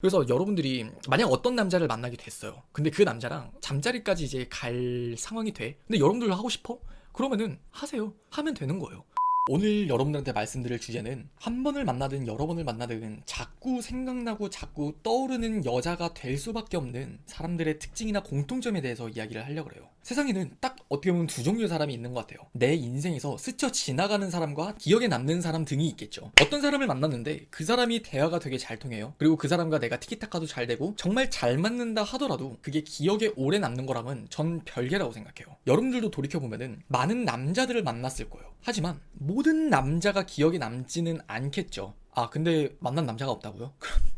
그래서 여러분들이 만약 어떤 남자를 만나게 됐어요. 근데 그 남자랑 잠자리까지 이제 갈 상황이 돼. 근데 여러분들도 하고 싶어? 그러면은 하세요. 하면 되는 거예요. 오늘 여러분들한테 말씀드릴 주제는 한 번을 만나든 여러 번을 만나든 자꾸 생각나고 자꾸 떠오르는 여자가 될 수밖에 없는 사람들의 특징이나 공통점에 대해서 이야기를 하려고 해요. 세상에는 딱 어떻게 보면 두 종류의 사람이 있는 것 같아요. 내 인생에서 스쳐 지나가는 사람과 기억에 남는 사람 등이 있겠죠. 어떤 사람을 만났는데 그 사람이 대화가 되게 잘 통해요. 그리고 그 사람과 내가 티키타카도 잘 되고 정말 잘 맞는다 하더라도 그게 기억에 오래 남는 거랑은 전 별개라고 생각해요. 여러분들도 돌이켜보면은 많은 남자들을 만났을 거예요. 하지만 모든 남자가 기억에 남지는 않겠죠. 아, 근데 만난 남자가 없다고요?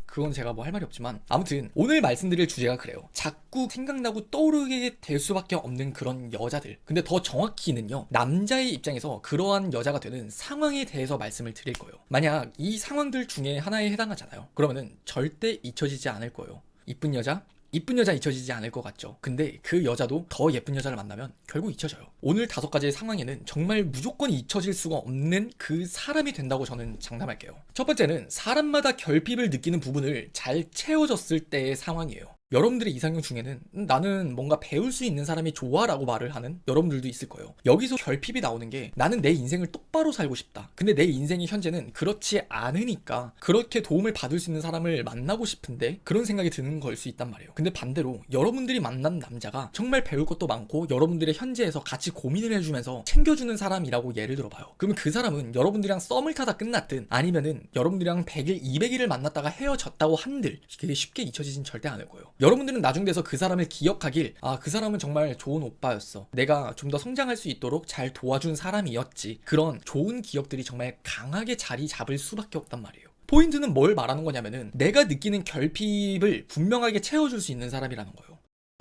그건 제가 뭐 할 말이 없지만 아무튼 오늘 말씀드릴 주제가 그래요. 자꾸 생각나고 떠오르게 될 수밖에 없는 그런 여자들. 근데 더 정확히는요, 남자의 입장에서 그러한 여자가 되는 상황에 대해서 말씀을 드릴 거예요. 만약 이 상황들 중에 하나에 해당하잖아요. 그러면은 절대 잊혀지지 않을 거예요. 이쁜 여자? 이쁜 여자 잊혀지지 않을 것 같죠. 근데 그 여자도 더 예쁜 여자를 만나면 결국 잊혀져요. 오늘 5가지의 상황에는 정말 무조건 잊혀질 수가 없는 그 사람이 된다고 저는 장담할게요. 첫 번째는 사람마다 결핍을 느끼는 부분을 잘 채워줬을 때의 상황이에요. 여러분들의 이상형 중에는 나는 뭔가 배울 수 있는 사람이 좋아 라고 말을 하는 여러분들도 있을 거예요. 여기서 결핍이 나오는 게 나는 내 인생을 똑바로 살고 싶다. 근데 내 인생이 현재는 그렇지 않으니까 그렇게 도움을 받을 수 있는 사람을 만나고 싶은데 그런 생각이 드는 걸 수 있단 말이에요. 근데 반대로 여러분들이 만난 남자가 정말 배울 것도 많고 여러분들의 현재에서 같이 고민을 해주면서 챙겨주는 사람이라고 예를 들어봐요. 그러면 그 사람은 여러분들이랑 썸을 타다 끝났든 아니면은 여러분들이랑 100일, 200일을 만났다가 헤어졌다고 한들 그게 쉽게 잊혀지진 절대 않을 거예요. 여러분들은 나중 돼서 그 사람을 기억하길, 아, 그 사람은 정말 좋은 오빠였어. 내가 좀 더 성장할 수 있도록 잘 도와준 사람이었지. 그런 좋은 기억들이 정말 강하게 자리 잡을 수밖에 없단 말이에요. 포인트는 뭘 말하는 거냐면은 내가 느끼는 결핍을 분명하게 채워줄 수 있는 사람이라는 거예요.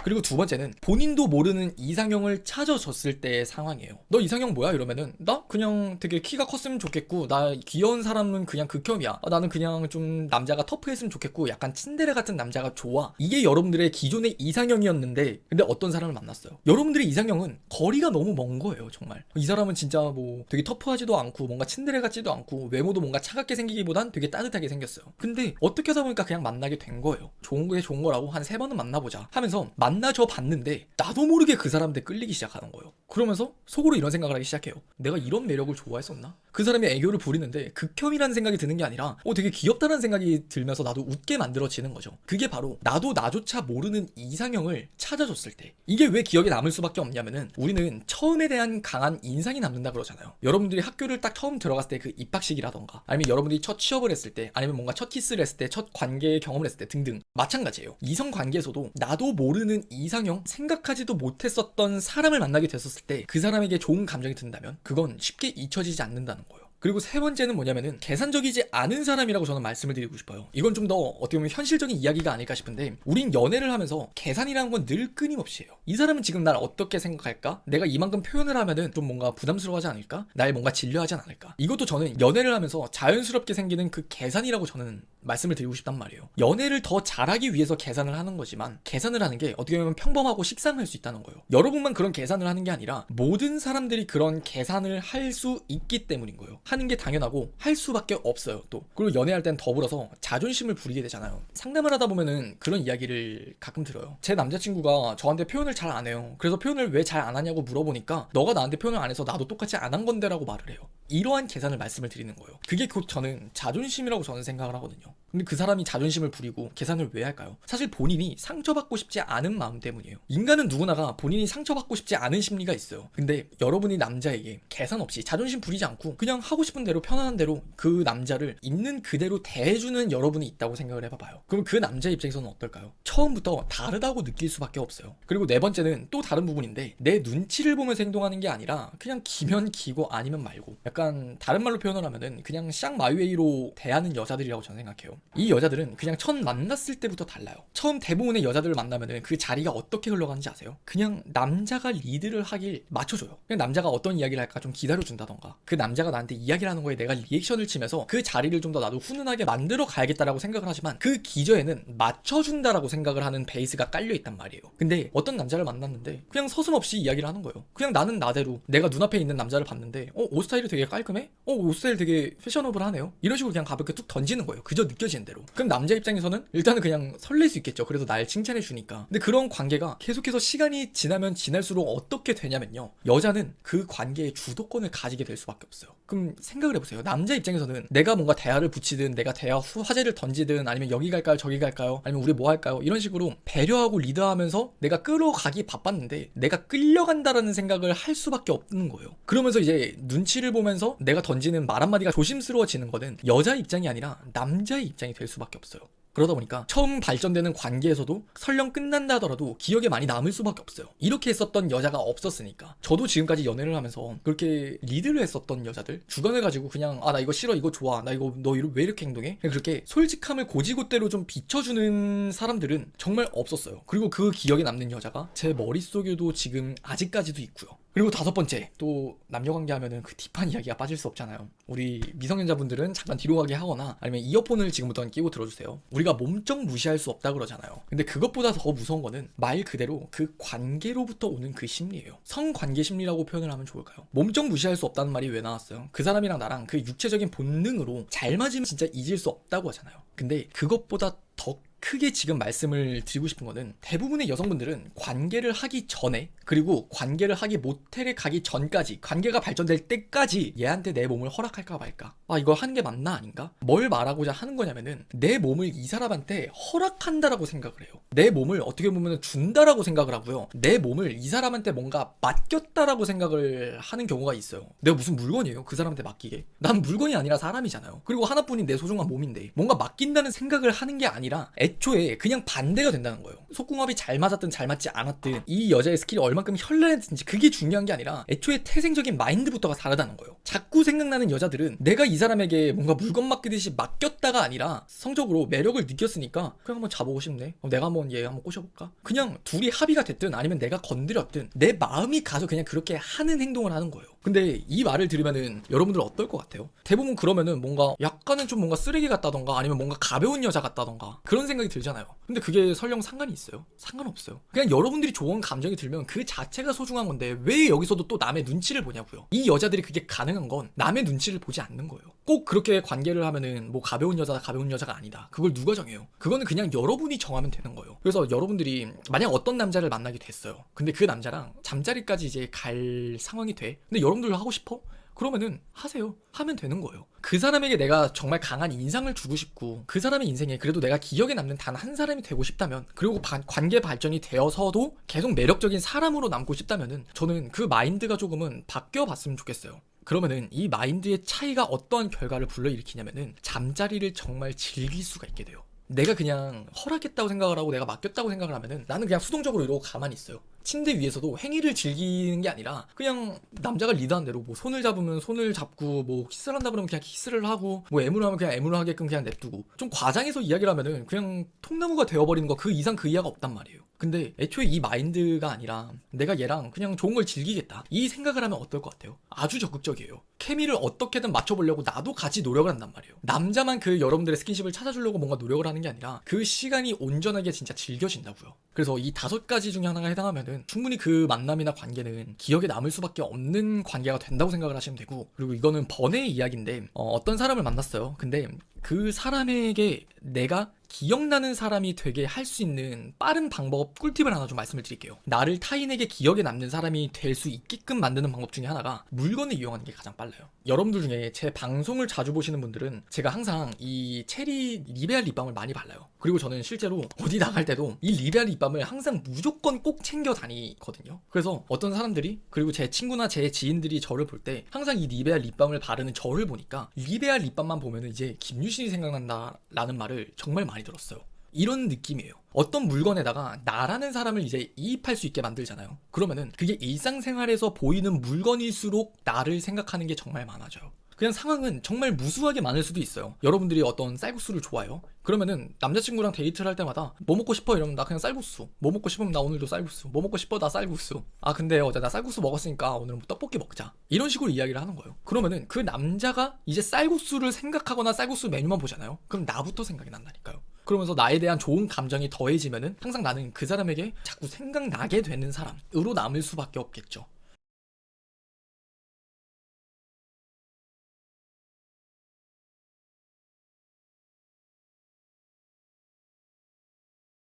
그리고 두 번째는 본인도 모르는 이상형을 찾아줬을 때의 상황이에요. 너 이상형 뭐야? 이러면은 나 그냥 되게 키가 컸으면 좋겠고 나 귀여운 사람은 그냥 극혐이야. 나는 그냥 좀 남자가 터프했으면 좋겠고 약간 츤데레 같은 남자가 좋아. 이게 여러분들의 기존의 이상형이었는데 근데 어떤 사람을 만났어요. 여러분들의 이상형은 거리가 너무 먼 거예요. 정말 이 사람은 진짜 뭐 되게 터프하지도 않고 뭔가 츤데레 같지도 않고 외모도 뭔가 차갑게 생기기보단 되게 따뜻하게 생겼어요. 근데 어떻게 하다 보니까 그냥 만나게 된 거예요. 좋은 게 좋은 거라고 한 3번은 만나보자 하면서 만나줘 봤는데 나도 모르게 그 사람한테 끌리기 시작하는 거예요. 그러면서 속으로 이런 생각을 하기 시작해요. 내가 이런 매력을 좋아했었나? 그 사람이 애교를 부리는데 극혐이라는 생각이 드는 게 아니라 되게 귀엽다는 생각이 들면서 나도 웃게 만들어지는 거죠. 그게 바로 나도 나조차 모르는 이상형을 찾아줬을 때. 이게 왜 기억에 남을 수밖에 없냐면은 우리는 처음에 대한 강한 인상이 남는다 그러잖아요. 여러분들이 학교를 딱 처음 들어갔을 때 그 입학식이라던가 아니면 여러분들이 첫 취업을 했을 때 아니면 뭔가 첫 키스를 했을 때 첫 관계 경험을 했을 때 등등 마찬가지예요. 이성 관계에서도 나도 모르는 이상형, 생각하지도 못했었던 사람을 만나게 됐었을 때 그 사람에게 좋은 감정이 든다면 그건 쉽게 잊혀지지 않는다는 거예요. 그리고 세 번째는 뭐냐면은 계산적이지 않은 사람이라고 저는 말씀을 드리고 싶어요. 이건 좀 더 어떻게 보면 현실적인 이야기가 아닐까 싶은데 우린 연애를 하면서 계산이라는 건 늘 끊임없이 해요. 이 사람은 지금 날 어떻게 생각할까? 내가 이만큼 표현을 하면은 좀 뭔가 부담스러워하지 않을까? 날 뭔가 진료하지 않을까? 이것도 저는 연애를 하면서 자연스럽게 생기는 그 계산이라고 저는 말씀을 드리고 싶단 말이에요. 연애를 더 잘하기 위해서 계산을 하는 거지만 계산을 하는 게 어떻게 보면 평범하고 식상할 수 있다는 거예요. 여러분만 그런 계산을 하는 게 아니라 모든 사람들이 그런 계산을 할 수 있기 때문인 거예요. 하는 게 당연하고 할 수밖에 없어요. 또 그리고 연애할 땐 더불어서 자존심을 부리게 되잖아요. 상담을 하다 보면은 그런 이야기를 가끔 들어요. 제 남자친구가 저한테 표현을 잘 안 해요. 그래서 표현을 왜 잘 안 하냐고 물어보니까 너가 나한테 표현을 안 해서 나도 똑같이 안 한 건데 라고 말을 해요. 이러한 계산을 말씀을 드리는 거예요. 그게 곧 저는 자존심이라고 저는 생각을 하거든요. 근데 그 사람이 자존심을 부리고 계산을 왜 할까요? 사실 본인이 상처받고 싶지 않은 마음 때문이에요. 인간은 누구나가 본인이 상처받고 싶지 않은 심리가 있어요. 근데 여러분이 남자에게 계산 없이 자존심 부리지 않고 그냥 하고 싶은 대로 편안한 대로 그 남자를 있는 그대로 대해주는 여러분이 있다고 생각을 해봐봐요. 그럼 그 남자 입장에서는 어떨까요? 처음부터 다르다고 느낄 수밖에 없어요. 그리고 네 번째는 또 다른 부분인데 내 눈치를 보면서 행동하는 게 아니라 그냥 기면 기고 아니면 말고 약간 다른 말로 표현을 하면은 그냥 쌍마이웨이로 대하는 여자들이라고 저는 생각해요. 이 여자들은 그냥 첫 만났을 때부터 달라요. 처음 대부분의 여자들을 만나면은 그 자리가 어떻게 흘러가는지 아세요? 그냥 남자가 리드를 하길 맞춰줘요. 그냥 남자가 어떤 이야기를 할까 좀 기다려준다던가 그 남자가 나한테 이야기를 하는 거에 내가 리액션을 치면서 그 자리를 좀 더 나도 훈훈하게 만들어 가야겠다라고 생각을 하지만 그 기저에는 맞춰준다라고 생각을 하는 베이스가 깔려있단 말이에요. 근데 어떤 남자를 만났는데 그냥 서슴없이 이야기를 하는 거예요. 그냥 나는 나대로 내가 눈앞에 있는 남자를 봤는데 옷 스타일이 되게 깔끔해? 옷 스타일 되게 패셔너블하네요? 이런 식으로 그냥 가볍게 툭 던지는 거예요. 그저 느껴지는 대로. 그럼 남자 입장에서는 일단은 그냥 설렐 수 있겠죠. 그래도 날 칭찬해 주니까. 근데 그런 관계가 계속해서 시간이 지나면 지날수록 어떻게 되냐면요, 여자는 그 관계의 주도권을 가지게 될 수밖에 없어요. 그럼 생각을 해보세요. 남자 입장에서는 내가 뭔가 대화를 붙이든 내가 대화 후 화제를 던지든 아니면 여기 갈까요 저기 갈까요 아니면 우리 뭐 할까요 이런 식으로 배려하고 리드하면서 내가 끌어가기 바빴는데 내가 끌려간다라는 생각을 할 수밖에 없는 거예요. 그러면서 이제 눈치를 보면서 내가 던지는 말 한마디가 조심스러워지는 거는 여자 입장이 아니라 남자의 입장이 될 수밖에 없어요. 그러다 보니까 처음 발전되는 관계에서도 설령 끝난다 하더라도 기억에 많이 남을 수밖에 없어요. 이렇게 했었던 여자가 없었으니까. 저도 지금까지 연애를 하면서 그렇게 리드를 했었던 여자들, 주관을 가지고 그냥 나 이거 싫어 이거 좋아 나 이거 너 왜 이렇게 행동해? 그냥 그렇게 솔직함을 고지고대로 좀 비춰주는 사람들은 정말 없었어요. 그리고 그 기억에 남는 여자가 제 머릿속에도 지금 아직까지도 있고요. 그리고 5번째, 또 남녀관계 하면은 그 딥한 이야기가 빠질 수 없잖아요. 우리 미성년자분들은 잠깐 뒤로 가게 하거나 아니면 이어폰을 지금부터는 끼고 들어주세요. 우리가 몸쩍 무시할 수 없다 그러잖아요. 근데 그것보다 더 무서운 거는 말 그대로 그 관계로부터 오는 그 심리예요. 성관계 심리라고 표현을 하면 좋을까요? 몸쩍 무시할 수 없다는 말이 왜 나왔어요? 그 사람이랑 나랑 그 육체적인 본능으로 잘 맞으면 진짜 잊을 수 없다고 하잖아요. 근데 그것보다 더 크게 지금 말씀을 드리고 싶은 거는 대부분의 여성분들은 관계를 하기 전에 그리고 관계를 하기 모텔에 가기 전까지 관계가 발전될 때까지 얘한테 내 몸을 허락할까 말까 이거 하는 게 맞나 아닌가? 뭘 말하고자 하는 거냐면은 내 몸을 이 사람한테 허락한다라고 생각을 해요. 내 몸을 어떻게 보면 준다라고 생각을 하고요. 내 몸을 이 사람한테 뭔가 맡겼다라고 생각을 하는 경우가 있어요. 내가 무슨 물건이에요? 그 사람한테 맡기게? 난 물건이 아니라 사람이잖아요. 그리고 하나뿐인 내 소중한 몸인데 뭔가 맡긴다는 생각을 하는 게 아니라 애초에 그냥 반대가 된다는 거예요. 속궁합이 잘 맞았든 잘 맞지 않았든 이 여자의 스킬이 얼만큼 현란했든지 그게 중요한 게 아니라 애초에 태생적인 마인드부터가 다르다는 거예요. 자꾸 생각나는 여자들은 내가 이 사람에게 뭔가 물건 맡기듯이 맡겼다가 아니라 성적으로 매력을 느꼈으니까 그냥 한번 잡아보고 싶네. 내가 한번 얘 한번 꼬셔볼까? 그냥 둘이 합의가 됐든 아니면 내가 건드렸든 내 마음이 가서 그냥 그렇게 하는 행동을 하는 거예요. 근데 이 말을 들으면은 여러분들 어떨 것 같아요? 대부분 그러면은 뭔가 약간은 좀 뭔가 쓰레기 같다던가 아니면 뭔가 가벼운 여자 같다던가 그런 생각이 들잖아요. 근데 그게 설령 상관이 있어요? 상관없어요. 그냥 여러분들이 좋은 감정이 들면 그 자체가 소중한 건데 왜 여기서도 또 남의 눈치를 보냐고요. 이 여자들이 그게 가능한 건 남의 눈치를 보지 않는 거예요. 꼭 그렇게 관계를 하면은 뭐 가벼운 여자다 가벼운 여자가 아니다. 그걸 누가 정해요? 그거는 그냥 여러분이 정하면 되는 거예요. 그래서 여러분들이 만약 어떤 남자를 만나게 됐어요. 근데 그 남자랑 잠자리까지 이제 갈 상황이 돼. 근데 여러분들 하고 싶어? 그러면은 하세요. 하면 되는 거예요. 그 사람에게 내가 정말 강한 인상을 주고 싶고 그 사람의 인생에 그래도 내가 기억에 남는 단 한 사람이 되고 싶다면 그리고 관계 발전이 되어서도 계속 매력적인 사람으로 남고 싶다면은 저는 그 마인드가 조금은 바뀌어봤으면 좋겠어요. 그러면은 이 마인드의 차이가 어떠한 결과를 불러일으키냐면은 잠자리를 정말 즐길 수가 있게 돼요. 내가 그냥 허락했다고 생각을 하고 내가 맡겼다고 생각을 하면은 나는 그냥 수동적으로 이러고 가만히 있어요. 침대 위에서도 행위를 즐기는 게 아니라 그냥 남자가 리드한 대로 뭐 손을 잡으면 손을 잡고 뭐 키스를 한다 그러면 그냥 키스를 하고 뭐 애무를 하면 그냥 애무를 하게끔 그냥 냅두고 좀 과장해서 이야기를 하면은 그냥 통나무가 되어버리는 거 그 이상 그 이하가 없단 말이에요. 근데 애초에 이 마인드가 아니라 내가 얘랑 그냥 좋은 걸 즐기겠다 이 생각을 하면 어떨 것 같아요? 아주 적극적이에요. 케미를 어떻게든 맞춰보려고 나도 같이 노력을 한단 말이에요. 남자만 그 여러분들의 스킨십을 찾아주려고 뭔가 노력을 하는 게 아니라 그 시간이 온전하게 진짜 즐겨진다고요. 그래서 이 5가지 중에 하나가 해당하면은 충분히 그 만남이나 관계는 기억에 남을 수밖에 없는 관계가 된다고 생각을 하시면 되고, 그리고 이거는 번외의 이야기인데 어떤 사람을 만났어요. 근데 그 사람에게 내가 기억나는 사람이 되게 할 수 있는 빠른 방법, 꿀팁을 하나 좀 말씀을 드릴게요. 나를 타인에게 기억에 남는 사람이 될 수 있게끔 만드는 방법 중에 하나가 물건을 이용하는 게 가장 빨라요. 여러분들 중에 제 방송을 자주 보시는 분들은 제가 항상 이 체리 리베알 립밤을 많이 발라요. 그리고 저는 실제로 어디 나갈 때도 이 리베알 립밤을 항상 무조건 꼭 챙겨 다니거든요. 그래서 어떤 사람들이, 그리고 제 친구나 제 지인들이 저를 볼 때 항상 이 리베알 립밤을 바르는 저를 보니까 리베알 립밤만 보면 이제 김유신이 생각난다라는 말을 정말 많이 들었어요. 이런 느낌이에요. 어떤 물건에다가 나라는 사람을 이제 이입할 수 있게 만들잖아요. 그러면은 그게 일상생활에서 보이는 물건일수록 나를 생각하는 게 정말 많아져요. 그냥 상황은 정말 무수하게 많을 수도 있어요. 여러분들이 어떤 쌀국수를 좋아해요. 그러면은 남자친구랑 데이트를 할 때마다 뭐 먹고 싶어 이러면 나 그냥 쌀국수. 뭐 먹고 싶으면 나 오늘도 쌀국수. 뭐 먹고 싶어 나 쌀국수. 아 근데 어제 나 쌀국수 먹었으니까 오늘은 뭐 떡볶이 먹자. 이런 식으로 이야기를 하는 거예요. 그러면은 그 남자가 이제 쌀국수를 생각하거나 쌀국수 메뉴만 보잖아요. 그럼 나부터 생각이 난다니까요. 그러면서 나에 대한 좋은 감정이 더해지면은 항상 나는 그 사람에게 자꾸 생각나게 되는 사람으로 남을 수밖에 없겠죠.